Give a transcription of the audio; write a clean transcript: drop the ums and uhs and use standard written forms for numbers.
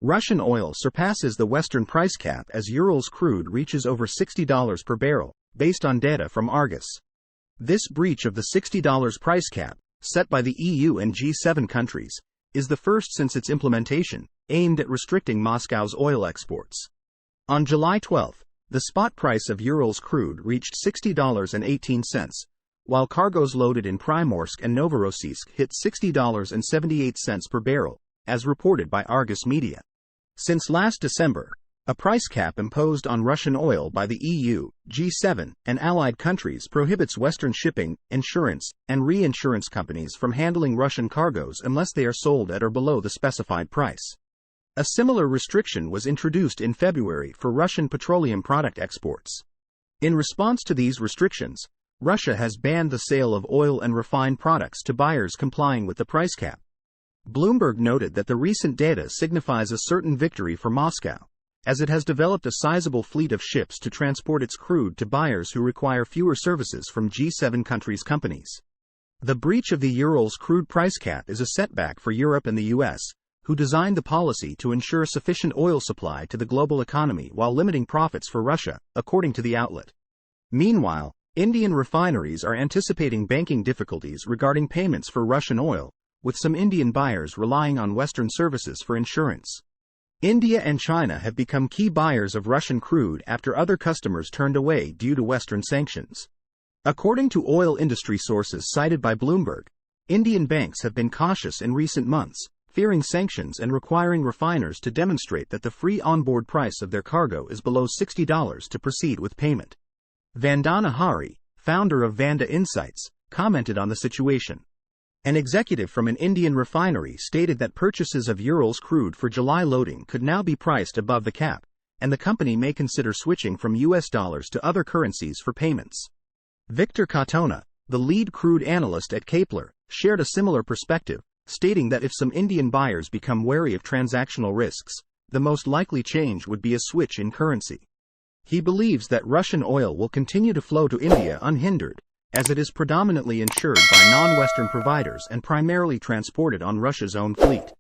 Russian oil surpasses the Western price cap as Urals crude reaches over $60 per barrel, based on data from Argus. This breach of the $60 price cap, set by the EU and G7 countries, is the first since its implementation, aimed at restricting Moscow's oil exports. On July 12, the spot price of Urals crude reached $60.18, while cargoes loaded in Primorsk and Novorossiysk hit $60.78 per barrel, as reported by Argus Media. Since last December, a price cap imposed on Russian oil by the EU, G7, and allied countries prohibits Western shipping, insurance, and reinsurance companies from handling Russian cargoes unless they are sold at or below the specified price. A similar restriction was introduced in February for Russian petroleum product exports. In response to these restrictions, Russia has banned the sale of oil and refined products to buyers complying with the price cap. Bloomberg noted that the recent data signifies a certain victory for Moscow, as it has developed a sizable fleet of ships to transport its crude to buyers who require fewer services from G7 countries' companies. The breach of the Urals crude price cap is a setback for Europe and the US, who designed the policy to ensure sufficient oil supply to the global economy while limiting profits for Russia, according to the outlet. Meanwhile, Indian refineries are anticipating banking difficulties regarding payments for Russian oil, with some Indian buyers relying on Western services for insurance. India and China have become key buyers of Russian crude after other customers turned away due to Western sanctions. According to oil industry sources cited by Bloomberg, Indian banks have been cautious in recent months, fearing sanctions and requiring refiners to demonstrate that the free onboard price of their cargo is below $60 to proceed with payment. Vandana Hari, founder of Vanda Insights, commented on the situation. An executive from an Indian refinery stated that purchases of Urals crude for July loading could now be priced above the cap, and the company may consider switching from US dollars to other currencies for payments. Victor Katona, the lead crude analyst at Kepler, shared a similar perspective, stating that if some Indian buyers become wary of transactional risks, the most likely change would be a switch in currency. He believes that Russian oil will continue to flow to India unhindered, as it is predominantly insured by non-Western providers and primarily transported on Russia's own fleet.